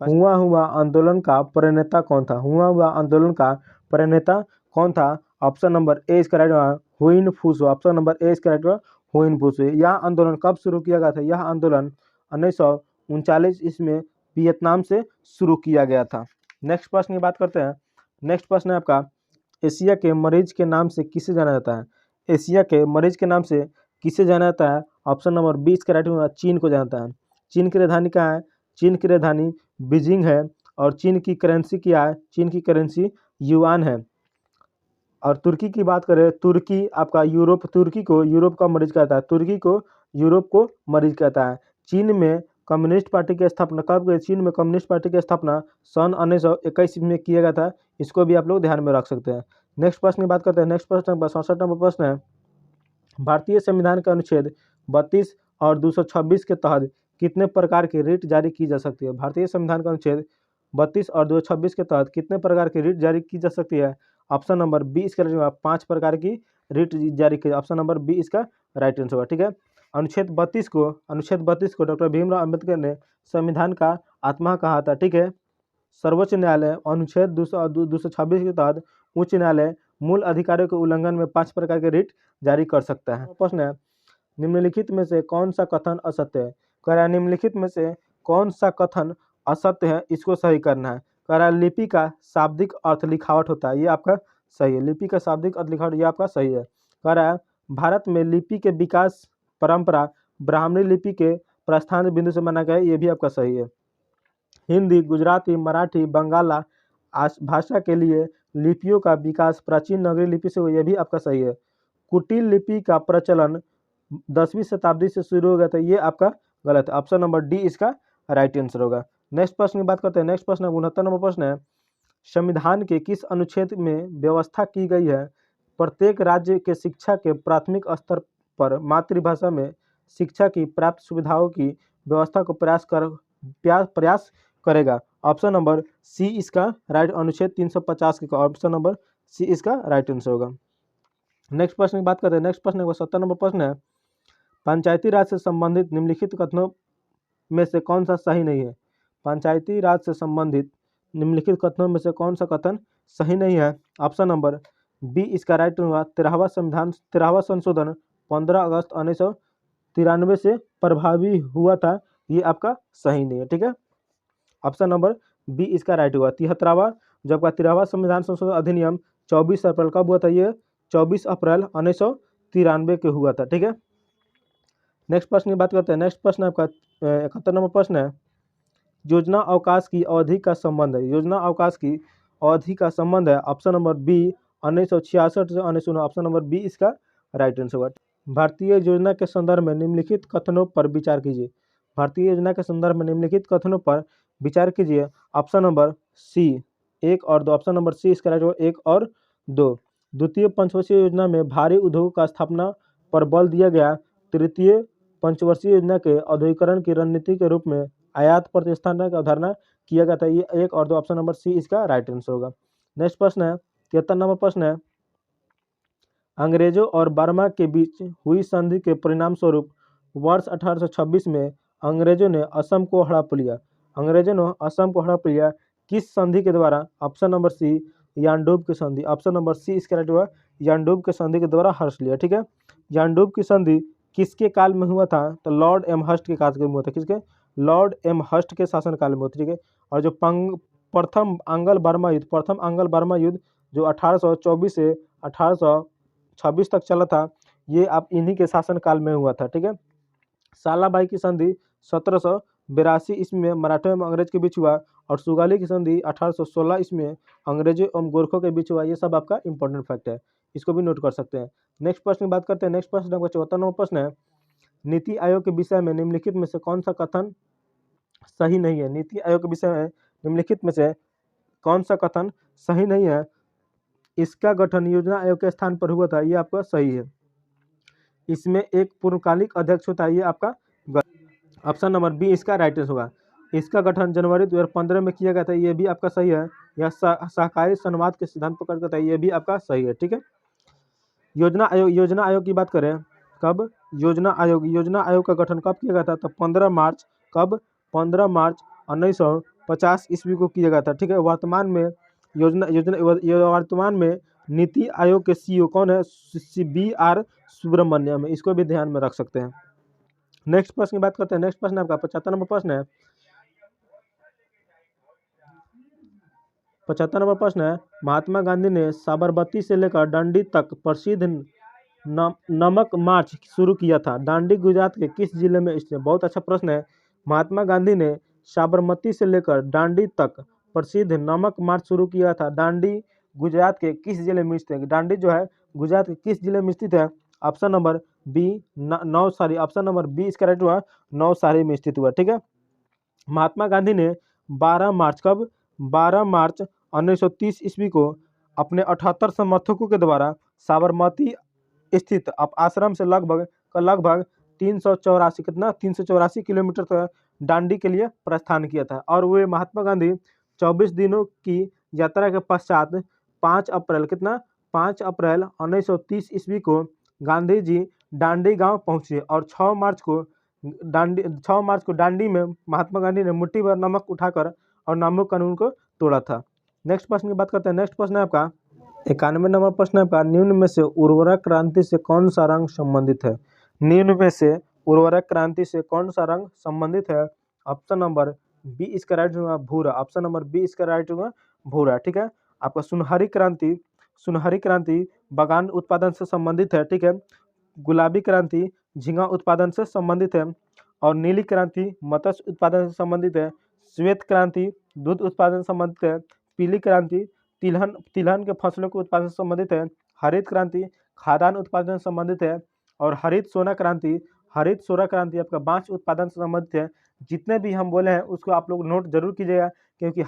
हुआ आंदोलन का प्रणेता कौन था? हुआ आंदोलन का प्रणेता कौन था? ऑप्शन नंबर ए इसका राइट होगा हुइन फूसो, ऑप्शन नंबर ए इसका राइट होगा हुइन फूसो। यह आंदोलन कब शुरू किया गया था? यह आंदोलन 1939 इसमें वियतनाम से शुरू किया गया था। नेक्स्ट प्रश्न की बात करते हैं। नेक्स्ट प्रश्न है आपका एशिया के मरीज के नाम से किसे जाना जाता है? एशिया के मरीज के नाम से किसे जाना जाता है? ऑप्शन नंबर 20 का राइट होगा चीन को जाना जाता है। चीन की राजधानी कहाँ है? चीन की राजधानी बीजिंग है और चीन की करेंसी क्या है? चीन की करेंसी युआन है। और तुर्की की बात करें, तुर्की आपका यूरोप, तुर्की को यूरोप का मरीज कहता है, तुर्की को यूरोप को मरीज कहता है। चीन में कम्युनिस्ट पार्टी की स्थापना कब हुई? चीन में कम्युनिस्ट पार्टी की स्थापना सन 1921 में किया गया था। इसको भी आप लोग ध्यान में रख सकते हैं। नेक्स्ट प्रश्न की बात करते हैं। नेक्स्ट प्रश्न 67 नंबर प्रश्न है, भारतीय संविधान के अनुच्छेद 32 और 226 के तहत कितने प्रकार की रिट जारी की जा सकती है? भारतीय संविधान का अनुच्छेद 32 और 226 के तहत कितने प्रकार की रिट जारी की जा सकती है? ऑप्शन नंबर बी इसका राइट होगा, 5 प्रकार की रिट जारी की। ऑप्शन नंबर बी इसका राइट आंसर होगा। ठीक है, अनुच्छेद 32 को डॉक्टर भीमराव अंबेडकर ने संविधान का आत्मा कहा था। ठीक है, सर्वोच्च न्यायालय अनुच्छेद 226 के तहत उच्च न्यायालय मूल अधिकारों के उल्लंघन में 5 प्रकार के रिट जारी कर सकता है। प्रश्न है, निम्नलिखित में से कौन सा कथन असत्य है? कह रहा है निम्नलिखित में से कौन सा कथन असत्य है, इसको सही करना है। कह रहा है लिपि का शाब्दिक अर्थ लिखावट होता है, ये आपका सही है। लिपि का शाब्दिक अर्थ लिखावट ये आपका सही है। कह रहा है भारत में लिपि के विकास परंपरा ब्राह्मणी लिपि के प्रस्थान बिंदु से माना गया है, ये भी आपका सही है। हिंदी, गुजराती, मराठी, बंगाला भाषा के लिए लिपियों का विकास प्राचीन नगरीय लिपि से हुआ, यह भी आपका सही है। कुटिल लिपि का प्रचलन 10वीं शताब्दी से शुरू हो गया था, ये आपका गलत है। ऑप्शन नंबर डी इसका राइट आंसर होगा। नेक्स्ट प्रश्न की बात करते हैं। नेक्स्ट प्रश्न 69 नंबर प्रश्न है, संविधान के किस अनुच्छेद में व्यवस्था की गई है प्रत्येक राज्य के शिक्षा के प्राथमिक स्तर पर मातृभाषा में शिक्षा की प्राप्त सुविधाओं की व्यवस्था को प्रयास करेगा? ऑप्शन नंबर सी इसका राइट, अनुच्छेद 350 का ऑप्शन नंबर सी इसका राइट आंसर होगा। नेक्स्ट प्रश्न की बात करते हैं। नेक्स्ट प्रश्न 70 नंबर प्रश्न है, पंचायती राज से संबंधित निम्नलिखित कथनों में से कौन सा सही नहीं है? पंचायती राज से संबंधित निम्नलिखित कथनों में से कौन सा कथन सही नहीं है? ऑप्शन नंबर बी इसका राइट होगा, 13वां संशोधन 15 अगस्त 1993 से प्रभावी हुआ था, ये आपका सही नहीं है। ठीक है, ऑप्शन नंबर बी इसका राइट हुआ। 73वां जो आपका 13वां संविधान संशोधन अधिनियम 24 अप्रैल कब हुआ था? ये 24 अप्रैल 1993 के हुआ था। ठीक है, नेक्स्ट प्रश्न की बात करते हैं। नेक्स्ट प्रश्न आपका 71 नंबर प्रश्न है, योजना अवकाश की अवधि का संबंध है। योजना अवकाश की अवधि का संबंध है ऑप्शन नंबर बी 1966 से 1919, ऑप्शन नंबर बी इसका राइट आंसर होगा। भारतीय योजना के संदर्भ में निम्नलिखित कथनों पर विचार कीजिए। भारतीय योजना के संदर्भ में निम्नलिखित कथनों पर विचार कीजिए। ऑप्शन नंबर सी 1 और 2, ऑप्शन नंबर सी इसका राइट होगा 1 और 2। द्वितीय पंचवर्षीय योजना में भारी उद्योगों का स्थापना पर बल दिया गया। तृतीय पंचवर्षीय योजना के औद्योगिकरण की रणनीति के रूप में आयात प्रतिस्थापना की अवधारणा किया गया था, ये 1 और 2, ऑप्शन नंबर सी इसका राइट आंसर होगा। नेक्स्ट प्रश्न है 73 नंबर प्रश्न है, अंग्रेजों और बर्मा के बीच हुई संधि के परिणाम स्वरूप वर्ष 1826 में अंग्रेजों ने असम को हड़प लिया। अंग्रेजों ने असम को हड़प लिया किस संधि के द्वारा? ऑप्शन नंबर सी यानडूब की संधि, ऑप्शन नंबर सी इसका राइट हुआ, यानडूब की संधि के द्वारा हर्ष लिया। ठीक है, यानडूब की संधि किसके काल में हुआ था? तो लॉर्ड एमहर्स्ट के काल में हुआ था। किसके? लॉर्ड एमहर्स्ट के शासन काल में हुआ था। ठीक है, और जो प्रथम आंग्ल बर्मा युद्ध जो 1824 से 1826 तक चला था, ये आप इन्हीं के शासन काल में हुआ था। ठीक है, सालाबाई की संधि 1782 ईस्वी में मराठों एवं अंग्रेज के बीच हुआ और सुगाली की संधि 1816 ईस्वी में अंग्रेजों एवं गोरखों के बीच हुआ। ये सब आपका इंपॉर्टेंट फैक्ट है, इसको भी नोट कर सकते हैं। नेक्स्ट प्रश्न की बात करते हैं। नेक्स्ट प्रश्न आपका 74 नंबर प्रश्न है, नीति आयोग के विषय में निम्नलिखित में से कौन सा कथन सही नहीं है? नीति आयोग के विषय में निम्नलिखित में से कौन सा कथन सही नहीं है? इसका गठन योजना आयोग के स्थान पर हुआ था, ये आपका सही है। इसमें एक पूर्णकालिक अध्यक्ष होता है, ये आपका ऑप्शन नंबर बी इसका राइट आंसर होगा। इसका गठन जनवरी 2015 में किया गया था, ये भी आपका सही है। यह सहकारी संवाद के सिद्धांत पर करता है, ये भी आपका सही है। ठीक है, योजना आयोग की बात करें, कब योजना आयोग का गठन कब किया गया था? तो 15 मार्च, कब? 15 मार्च 1950 ईस्वी को किया गया था। ठीक है, वर्तमान में नीति आयोग के सीईओ कौन है? BR सुब्रमण्यम, इसको भी ध्यान में रख सकते हैं। नेक्स्ट प्रश्न की बात करते हैं। नेक्स्ट प्रश्न आपका 75 नंबर प्रश्न है, 75 नंबर प्रश्न है, महात्मा गांधी ने साबरमती से लेकर दांडी तक प्रसिद्ध नमक मार्च शुरू किया था। दांडी गुजरात के किस जिले में स्थित है? बहुत अच्छा प्रश्न है। महात्मा गांधी ने साबरमती से लेकर दांडी तक प्रसिद्ध नमक मार्च शुरू किया था। दांडी गुजरात के किस जिले में स्थित है? दांडी जो है गुजरात के किस जिले में स्थित है? Option number B Navsari. Option number B इसका राइट हुआ, नवसारी में स्थित हुआ। ठीक है। महात्मा गांधी ने 12 मार्च कब 12 मार्च 1930 ईस्वी को अपने 78 समर्थकों के द्वारा साबरमती स्थित आश्रम से लगभग 384 कितना 384 किलोमीटर तक दांडी के लिए प्रस्थान किया था। और वे महात्मा गांधी 24 दिनों की यात्रा के पश्चात 5 अप्रैल 1930 ईस्वी को गांधी जी दांडी गांव पहुंचे और 6 मार्च को दांडी में महात्मा गांधी ने मुट्ठी भर नमक उठाकर और नमक कानून को तोड़ा था। नेक्स्ट प्रश्न की बात करते हैं। नेक्स्ट प्रश्न है आपका 91 नंबर प्रश्न है आपका, निम्न में से उर्वरक क्रांति से कौन सा रंग संबंधित है? निम्न में से उर्वरक क्रांति से कौन सा रंग संबंधित है? ऑप्शन नंबर बी इसका राइट होगा भूरा। ऑप्शन नंबर बी इसका राइट होगा भूरा। ठीक है। आपका सुनहरी क्रांति बागान उत्पादन से संबंधित है। ठीक है। गुलाबी क्रांति झींगा उत्पादन से संबंधित है और नीली क्रांति मत्स्य उत्पादन से संबंधित है। श्वेत क्रांति दूध उत्पादन से संबंधित है। पीली क्रांति तिलहन के फसलों के उत्पादन से संबंधित है। हरित क्रांति खाद्यान्न उत्पादन से संबंधित है और हरित सोना क्रांति आपका बांस उत्पादन से संबंधित है। जितने भी हम बोले हैं उसको आप लोग नोट जरूर कीजिएगा, क्योंकि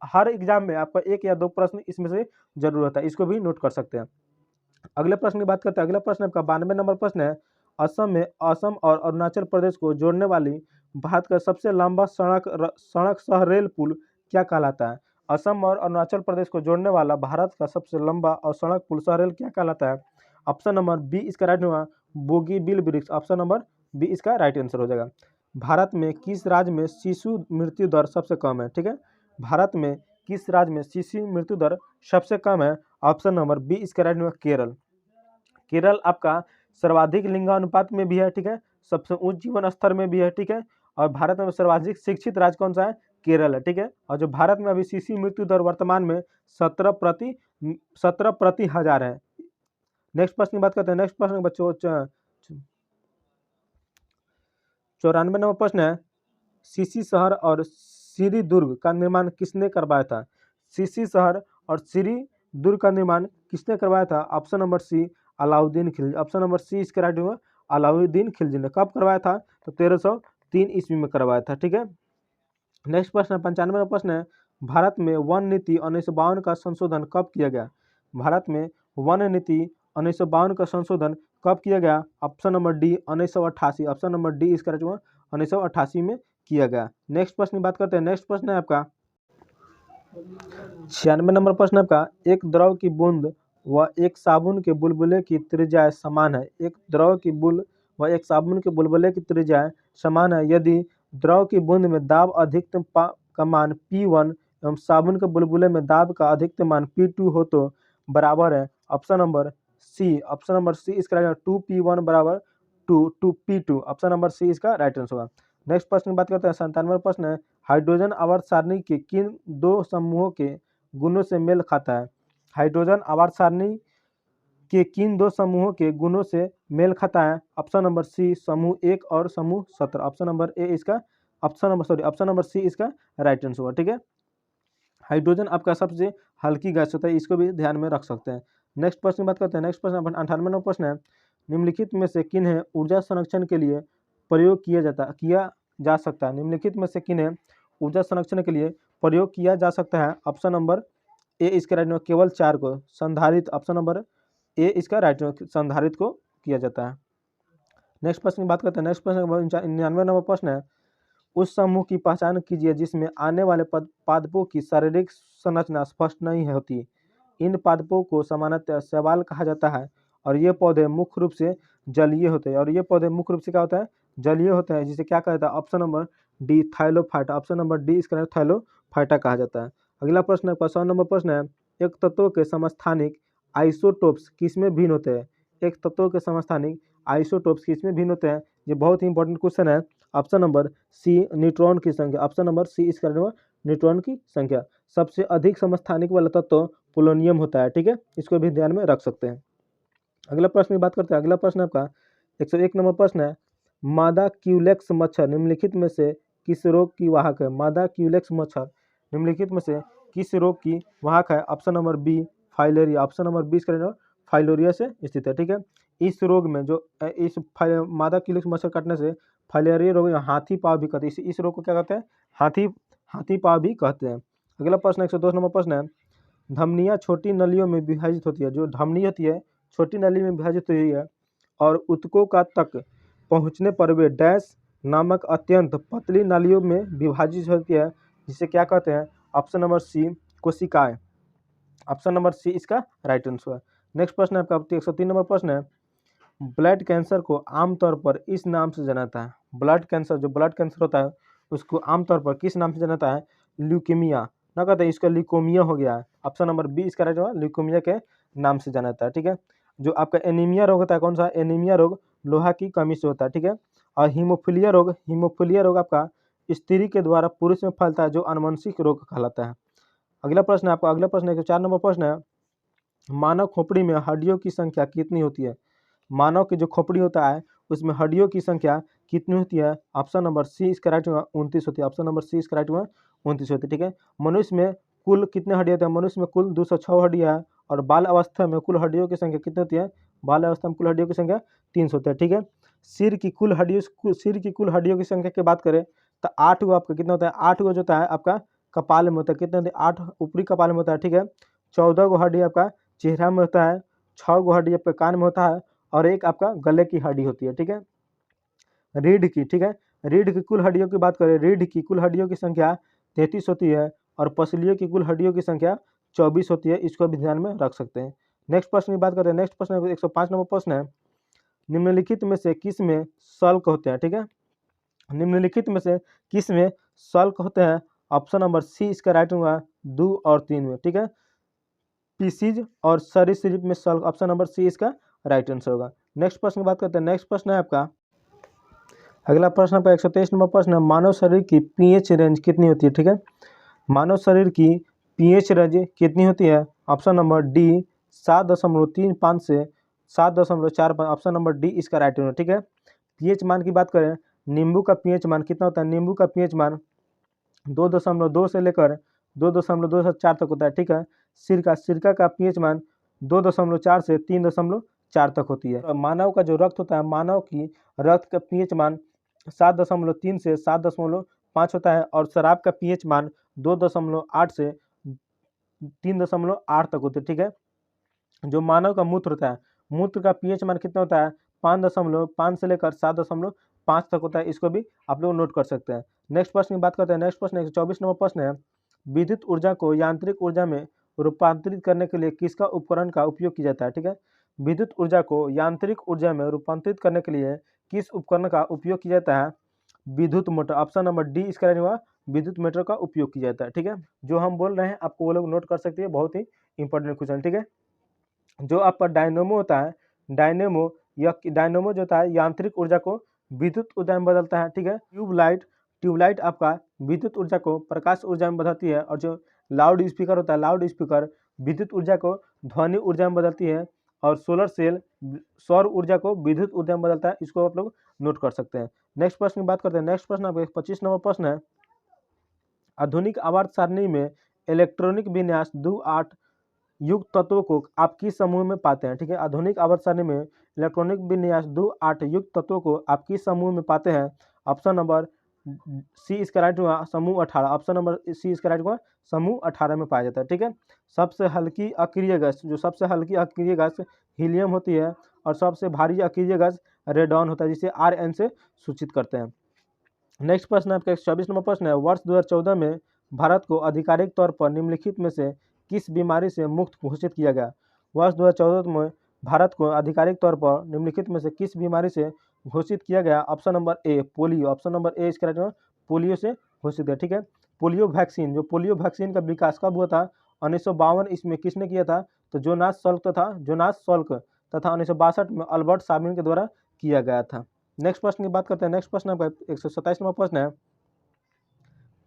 हर एग्जाम में आपका 1 या 2 प्रश्न इसमें से जरूर होता है, इसको भी नोट कर सकते हैं। अगले प्रश्न की बात करते हैं। अगला प्रश्न आपका 92 नंबर प्रश्न है, असम और अरुणाचल प्रदेश को जोड़ने वाली भारत का सबसे लंबा सड़क सह रेल पुल क्या कहलाता है? असम और अरुणाचल प्रदेश को जोड़ने वाला भारत का सबसे लंबा और सड़क पुल सह रेल क्या कहलाता है? ऑप्शन नंबर बी इसका राइट होगा Bogibeel bridge. Option number B इसका राइट आंसर हो जाएगा। भारत में किस राज्य में शिशु मृत्यु दर सबसे कम है? ठीक है। भारत में किस राज्य में शिशु मृत्यु दर सबसे कम है? ऑप्शन नंबर बी इसका राइट होगा केरल। केरल आपका सर्वाधिक लिंगानुपात में भी है। ठीक है। सबसे उच्च जीवन स्तर में भी है। ठीक है। और भारत में सर्वाधिक शिक्षित राज्य कौन सा है? केरल है। ठीक है। और जो भारत में अभी शिशु मृत्यु दर वर्तमान में 17 प्रति हजार है। नेक्स्ट प्रश्न की बात करते हैं। नेक्स्ट प्रश्न बच्चों 94 नंबर प्रश्न है, सीसी शहर और श्री दुर्ग का निर्माण किसने करवाया था? सीसी शहर और श्री दुर्ग का निर्माण किसने करवाया था? Option number C Alauddin Khilji. Option number C इसका राइट होगा अलाउद्दीन खिलजी ने। कब करवाया था? तो 1303 ईस्वी में करवाया था। ठीक है। नेक्स्ट प्रश्न 95 नंबर प्रश्न है, भारत में वन नीति 1952 का संशोधन कब किया गया? भारत में वन नीति 1952 का संशोधन कब किया गया? Option number D 1988। Option number D इसका राइट होगा 1988 में किया गया। नेक्स्ट प्रश्न की बात करते हैं। नेक्स्ट प्रश्न है आपका 96 नंबर प्रश्न आपका, एक द्रव की बूंद व एक साबुन के बुलबुले की त्रिज्या समान है। एक द्रव की बूंद व एक साबुन के बुलबुले की त्रिज्या समान है यदि द्रव की बूंद में दाब अधिकतम का मान P1 एवं साबुन के बुलबुले में दाब का अधिकतम मान P2 हो तो बराबर है। ऑप्शन नंबर सी इसका 2P1 बराबर 2P2। ऑप्शन नंबर सी इसका राइट आंसर होगा। नेक्स्ट प्रश्न की बात करते हैं। 97 प्रश्न है, हाइड्रोजन आवर्त सारणी के किन 2 समूहों के गुणों से मेल खाता है? हाइड्रोजन आवर्त सारणी के किन 2 समूहों के गुणों से मेल खाता है? ऑप्शन नंबर सी समूह 1 और समूह 17। ऑप्शन नंबर सी इसका राइट आंसर होगा। ठीक है। हाइड्रोजन आपका सबसे हल्की गैस होता है, इसको भी ध्यान में रख सकते हैं। नेक्स्ट प्रश्न की बात करते हैं। नेक्स्ट प्रश्न 98 नंबर प्रश्न है, निम्नलिखित में से किन्हें ऊर्जा संरक्षण के लिए प्रयोग किया जा सकता है? निम्नलिखित में से किन्हें ऊर्जा संरक्षण के लिए प्रयोग किया जा सकता है? ऑप्शन नंबर ए इसका राइट होगा केवल 4 को संधारित। ऑप्शन नंबर ए इसका राइट होगा संधारित को किया जाता है। नेक्स्ट प्रश्न की बात करते हैं। नेक्स्ट प्रश्न 99 नंबर प्रश्न है, उस समूह की पहचान कीजिए जिसमें आने वाले पादपों की शारीरिक संरचना स्पष्ट नहीं होती। इन पादपों को सामान्यतः शैवाल कहा जाता है और ये पौधे मुख्य रूप से जलीय होते हैं। क्या होता है? जलीय होते हैं, जिसे क्या कहा जाता है? Option number D thallophyta. Option number D इसका थाइलोफाइटा कहा जाता है। अगला प्रश्न 100 नंबर प्रश्न है, एक तत्व के समस्थानिक आइसोटोप्स किसमें भिन्न होते हैं? एक तत्व के समस्थानिक आइसोटोप्स किसमें भिन्न होते हैं? ये बहुत ही इंपॉर्टेंट क्वेश्चन है। ऑप्शन नंबर सी न्यूट्रॉन की संख्या। ऑप्शन नंबर सी इसका न्यूट्रॉन की संख्या। सबसे अधिक समस्थानिक वाला तत्व पोलोनियम होता है, ठीक है, इसको भी ध्यान में रख सकते हैं। अगला प्रश्न की बात करते हैं। अगला प्रश्न आपका 101 नंबर प्रश्न है, मादा क्यूलेक्स मच्छर निम्नलिखित में से किस रोग की वाहक है? मादा क्यूलेक्स मच्छर निम्नलिखित में से किस रोग की वाहक है? Option number B filaria. Option number B इसका फाइलोरिया से स्थित है, ठीक है। इस रोग में जो मादा क्यूलेक्स मच्छर काटने से फाइलेरिया रोग या हाथी पाँव भी कहते हैं। इस रोग को क्या कहते हैं? हाथी पाँव भी कहते हैं। अगला प्रश्न 102 नंबर प्रश्न है, धमनियाँ छोटी नलियों में विभाजित होती है। जो धमनी होती है छोटी नली में विभाजित हुई है और ऊतकों का तक पहुंचने पर वे डैश नामक अत्यंत पतली नालियों में विभाजित होती है, जिसे क्या कहते हैं? ऑप्शन नंबर सी कोशिकाएं। ऑप्शन नंबर सी इसका राइट आंसर है। नेक्स्ट प्रश्न है आपका 103 नंबर प्रश्न है, ब्लड कैंसर को आमतौर पर इस नाम से जाना जाता है। ब्लड कैंसर, जो ब्लड कैंसर होता है उसको आमतौर पर किस नाम से जाना जाता है? ल्यूकेमिया ना कहते हैं, इसका ल्यूकोमिया हो गया है। ऑप्शन नंबर बी इसका राइट होगा, ल्यूकोमिया के नाम से जाना जाता है, ठीक है। जो आपका एनीमिया रोग होता है, कौन सा? एनीमिया रोग लोहा की कमी से होता है, ठीक है। और हीमोफीलिया रोग आपका स्त्री के द्वारा पुरुष में फैलता है, जो अनुवांशिक रोग कहलाता है। अगला प्रश्न है आपका, अगला प्रश्न 104 नंबर प्रश्न है, मानव खोपड़ी में हड्डियों की संख्या कितनी होती है? मानव की जो खोपड़ी होता है उसमें हड्डियों की संख्या कितनी होती है? ऑप्शन नंबर सी इसका राइट होगा 29 होती है। ऑप्शन नंबर सी इसका राइट होगा 29 होती है, ठीक है। मनुष्य में कुल कितने हड्डियाँ होते हैं? मनुष्य में कुल 206 हड्डियाँ है। और बाल अवस्था में कुल हड्डियों की संख्या कितनी होती है? बाल अवस्था में कुल हड्डियों की संख्या 300 होती है, ठीक है। सिर की कुल हड्डियों की संख्या की बात करें तो 8 गो आपका कितना होता है? 8 गो जो होता है आपका कपाल में होता है। कितने होते हैं? 8 ऊपरी कपाल में होता है, ठीक है। 14 गो हड्डी आपका चेहरा में होता है, 6 गो हड्डी आपका कान में होता है और एक आपका गले की हड्डी होती है, ठीक है। रीढ़ की, ठीक है, रीढ़ की कुल हड्डियों की बात करें, रीढ़ की कुल हड्डियों की संख्या 33 होती है और पसलियों की कुल हड्डियों की संख्या 24 होती है। इसको भी ध्यान में रख सकते हैं। नेक्स्ट प्रश्न की बात करते हैं। नेक्स्ट प्रश्न 105 नंबर प्रश्न है, निम्नलिखित में से किस में सल्क होते हैं? ठीक है, निम्नलिखित में से किस में सल्क होते हैं? ऑप्शन नंबर सी इसका राइट होगा 2 और 3 में, ठीक है। पीसीज और सरीसृप में सल्क, ऑप्शन नंबर सी इसका राइट आंसर होगा। नेक्स्ट प्रश्न की बात करते हैं। नेक्स्ट प्रश्न है आपका, अगला प्रश्न आपका 123 नंबर प्रश्न है, मानव शरीर की पीएच रेंज कितनी होती है? ठीक है, मानव शरीर की पीएच रेंज कितनी होती है? ऑप्शन नंबर डी 7.35 से 7.45। ऑप्शन नंबर डी इसका राइट होगा, ठीक है। पीएच मान की बात करें, नींबू का पीएच मान कितना होता है? नींबू का पीएच मान 2.2 से लेकर 2.24 तक होता है, ठीक है। सिरका का पीएच मान 2.4 से 3.4 तक होती है। मानव का जो रक्त होता है, मानव की रक्त का पीएच मान 7.3 से 7.5 होता है और शराब का पीएच मान 2.8 से 3.8 तक होते हैं, ठीक है। जो मानव का मूत्र होता है, मूत्र का पीएच मान कितना होता है? 5.5 से लेकर 7.5 तक होता है। इसको भी आप लोग नोट कर सकते हैं। नेक्स्ट प्रश्न की बात करते हैं। नेक्स्ट प्रश्न 124 नंबर प्रश्न है, विद्युत ऊर्जा को यांत्रिक ऊर्जा में रूपांतरित करने के लिए किसका उपकरण का उपयोग किया जाता है? ठीक है, विद्युत ऊर्जा को यांत्रिक ऊर्जा में रूपांतरित करने के लिए किस उपकरण का उपयोग किया जाता है? विद्युत मोटर, ऑप्शन नंबर डी इसका रहने वाला विद्युत मोटर का उपयोग किया जाता है, ठीक है। जो हम बोल रहे हैं आपको वो लोग नोट कर सकते हैं, बहुत ही इंपॉर्टेंट क्वेश्चन, ठीक है। जो आपका डायनेमो होता है, डायनेमो जो होता है यांत्रिक ऊर्जा को विद्युत ऊर्जा में बदलता है, ठीक है। ट्यूबलाइट आपका विद्युत ऊर्जा को प्रकाश ऊर्जा में बदलती है और जो लाउड स्पीकर होता है, लाउड स्पीकर विद्युत ऊर्जा को ध्वनि ऊर्जा में बदलती है और सोलर सेल सौर ऊर्जा को विद्युत ऊर्जा में बदलता है। इसको आप लोग नोट कर सकते हैं। नेक्स्ट प्रश्न की बात करते हैं। नेक्स्ट प्रश्न आपका 25 नंबर प्रश्न है, आधुनिक आवर्त सारणी में इलेक्ट्रॉनिक विन्यास 2-8 युक्त तत्वों को आप किस समूह में पाते हैं? ठीक है, आधुनिक आवर्त सारणी में इलेक्ट्रॉनिक विन्यास 2-8 युक्त तत्वों को आप किस समूह में पाते हैं? ऑप्शन नंबर सी इसका राइट हुआ समूह 18। ऑप्शन नंबर सी इसका राइट हुआ समूह 18 में पाया जाता है, ठीक है। सबसे हल्की अक्रिय गैस, जो सबसे हल्की अक्रिय गैस हीलियम होती है और सबसे भारी अक्रिय गैस रेडॉन होता है, जिसे RN से सूचित करते हैं। नेक्स्ट प्रश्न आपका 124 नंबर प्रश्न है, वर्ष 2014 में भारत को आधिकारिक तौर पर निम्नलिखित में से किस बीमारी से मुक्त घोषित किया गया? वर्ष 2014 में भारत को आधिकारिक तौर पर निम्नलिखित में से किस बीमारी से घोषित किया गया? Option number A polio, option number A इसका राइट पोलियो से घोषित किया, ठीक है। पोलियो वैक्सीन, जो पोलियो वैक्सीन का विकास कब हुआ था? 1952 इसमें किसने किया था? तो जोनास सल्क तथा 1962 में अल्बर्ट साबिन के द्वारा किया गया था। नेक्स्ट प्रश्न की बात करते हैं। नेक्स्ट प्रश्न आपका 127 नंबर प्रश्न है,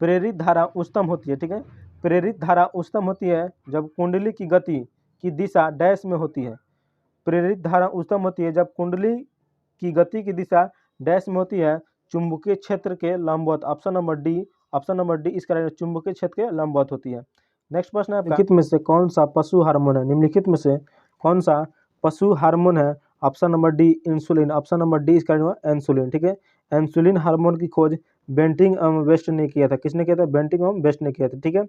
प्रेरित धारा उच्चतम होती है, ठीक है। प्रेरित धारा उच्चतम होती है जब कुंडली की गति की दिशा डैश में होती है। प्रेरित धारा उच्चतम होती है जब कुंडली की गति की दिशा डैश में होती है, चुंबकीय क्षेत्र के लंबवत। ऑप्शन नंबर डी इसका राइट, चुंबकीय क्षेत्र के लंबवत होती है। नेक्स्ट प्रश्न है, निम्नलिखित में से कौन सा पशु हार्मोन है? निम्नलिखित में से कौन सा पशु हार्मोन है? Option number D insulin. Option number D इसका इंसुलिन, ठीक है। इंसुलिन हार्मोन की खोज बेंटिंग एवं वेस्ट ने किया था। किसने किया था? बेंटिंग एवं वेस्ट ने किया था, ठीक है।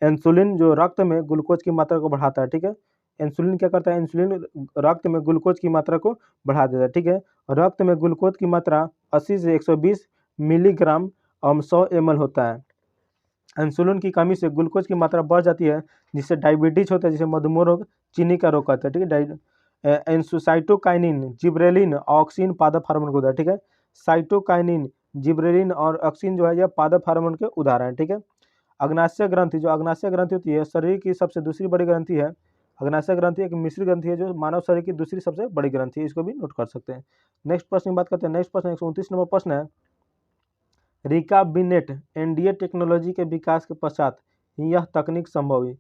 इंसुलिन जो रक्त में ग्लूकोज की मात्रा को बढ़ाता है, ठीक है। इंसुलिन क्या करता है? इंसुलिन रक्त में ग्लूकोज की मात्रा को बढ़ा देता है, ठीक है। रक्त में ग्लूकोज की मात्रा 80 से 120 मिलीग्राम 100 ml होता है। इंसुलिन की कमी से ग्लूकोज की मात्रा बढ़ जाती है, जिससे डायबिटीज होता है, जिसे मधुमेह रोग, चीनी का रोग कहता है, ठीक है। साइटोकाइनिन, जिब्रेलिन, ऑक्सिन पादप हार्मोन को होता है, ठीक है। साइटोकाइनिन, जिब्रेलिन और ऑक्सिन जो है यह पादप हार्मोन के उदाहरण है, ठीक है। अग्नाशय ग्रंथि, जो अग्नाशय ग्रंथि होती है शरीर की सबसे दूसरी बड़ी ग्रंथि है। अग्नाशय ग्रंथि एक मिश्र ग्रंथि है जो मानव शरीर की दूसरी सबसे बड़ी ग्रंथि है, इसको भी नोट कर सकते हैं। नेक्स्ट प्रश्न की बात करते हैं। नेक्स्ट प्रश्न 129 नंबर प्रश्न है, रिकाबिनेट एनडीए टेक्नोलॉजी के विकास के पश्चात यह तकनीक संभव हुई।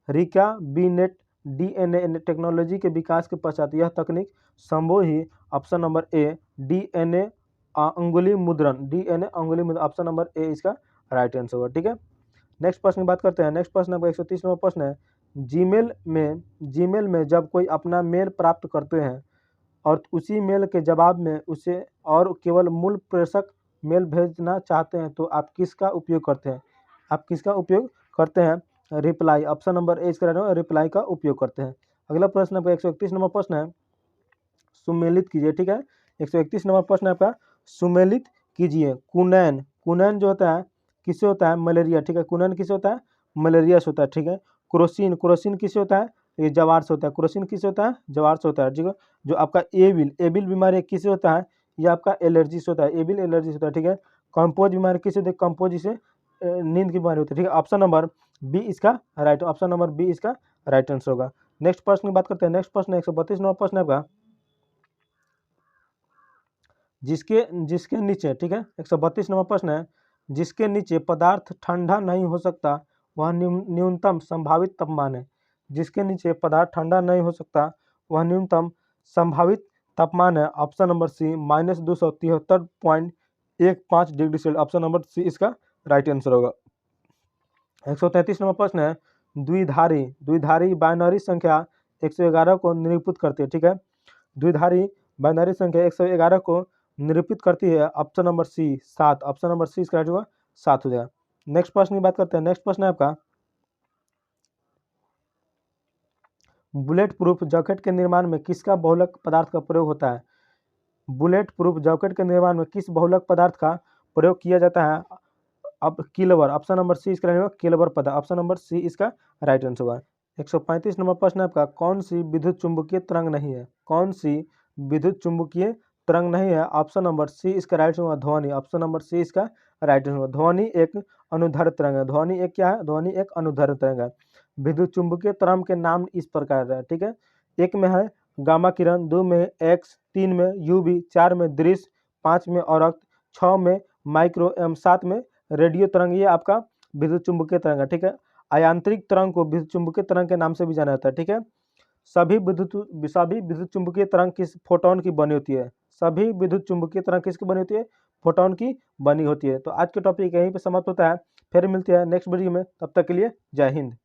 रिकाबिनेट डीएनए टेक्नोलॉजी के विकास के पश्चात यह तकनीक संभव ही। ऑप्शन नंबर ए डीएनए अंगुली मुद्रण, डीएनए अंगुली मुद्रण, ऑप्शन नंबर ए इसका राइट आंसर होगा, ठीक है। नेक्स्ट प्रश्न की बात करते हैं। नेक्स्ट प्रश्न आपका 130 नंबर प्रश्न है, जीमेल में जब कोई अपना मेल प्राप्त करते हैं और उसी मेल के जवाब में उसे और केवल मूल प्रेषक मेल भेजना चाहते हैं तो आप किसका उपयोग करते हैं? आप किसका उपयोग करते हैं? रिप्लाई, ऑप्शन नंबर ए इसका राइट होगा, रिप्लाई का उपयोग करते हैं। अगला प्रश्न आपका 131 नंबर प्रश्न है, सुमेलित कीजिए, ठीक है। 131 नंबर प्रश्न आपका, सुमेलित कीजिए। कुनैन जो होता है किससे होता है? मलेरिया, ठीक है। कुनैन किससे होता है? मलेरिया से होता है, ठीक है। क्रोसिन किससे होता है? ये जवार से होता है। क्रोसिन किससे होता है? जवार से होता है, ठीक है। जो आपका एबिल बीमारी किससे होता है? ये आपका एलर्जी से होता है, एबिल एलर्जी से होता है, ठीक है। कंपोज बीमारी किससे होती है? कंपोज से नींद की बीमारी होती है, ठीक है। ऑप्शन नंबर बी इसका राइट, ऑप्शन नंबर बी इसका राइट आंसर होगा। नेक्स्ट प्रश्न की बात करते हैं। नेक्स्ट प्रश्न 132 नंबर प्रश्न आपका, जिसके नीचे, ठीक है, 132 नंबर प्रश्न है, जिसके नीचे पदार्थ ठंडा नहीं हो सकता वह न्यूनतम संभावित तापमान है। जिसके नीचे पदार्थ ठंडा नहीं हो सकता वह न्यूनतम संभावित तापमान है। Option number C -273.15 degree Celsius, option number C इसका राइट आंसर होगा। 133 नंबर प्रश्न है, द्विधारी बाइनरी संख्या 111 को निरूपित करती है, ठीक है। द्विधारी बाइनरी संख्या 111 को निरूपित करती है। Option number C 7, option number C इसका राइट होगा, 7 हो जाएगा। नेक्स्ट प्रश्न की बात करते हैं। नेक्स्ट प्रश्न है आपका, बुलेट प्रूफ जैकेट के निर्माण में किसका बहुलक पदार्थ का प्रयोग होता है? बुलेट प्रूफ जैकेट के निर्माण में किस बहुलक पदार्थ का प्रयोग किया जाता है? अब किलवर, ऑप्शन नंबर सी इसका राइट होगा, किलवर पदार्थ, ऑप्शन नंबर सी इसका राइट आंसर होगा। 135 नंबर प्रश्न है आपका, कौन सी विद्युत चुंबकीय तरंग नहीं है? कौन सी विद्युत चुंबकीय तरंग नहीं है? ऑप्शन नंबर सी इसका राइट होगा, ध्वनि, ऑप्शन नंबर सी इसका राइट होगा। ध्वनि एक अनुदैर्ध्य तरंग है। ध्वनि एक क्या है? ध्वनि एक अनुदैर्ध्य तरंग है। विद्युत चुंबकीय तरंग के नाम इस प्रकार है, ठीक है। एक में है गामा किरण, 2 में एक्स, 3 में यूवी, 4 में दृश्य, 5 में औरक्त, 6 में माइक्रो एवं 7 में रेडियो तरंग। ये आपका विद्युत चुंबकीय तरंग है, ठीक है। आयांतरिक तरंग को विद्युत चुंबकीय तरंग के नाम से भी जाना जाता है, ठीक है। सभी विद्युत चुंबकीय तरंग किस फोटोन की बनी होती है? सभी विद्युत चुंबकीय तरंग किसकी बनी होती है? फोटोन की बनी होती है। तो आज के टॉपिक यहीं पे समाप्त होता है, फिर मिलते हैं नेक्स्ट वीडियो में, तब तक के लिए जय हिंद।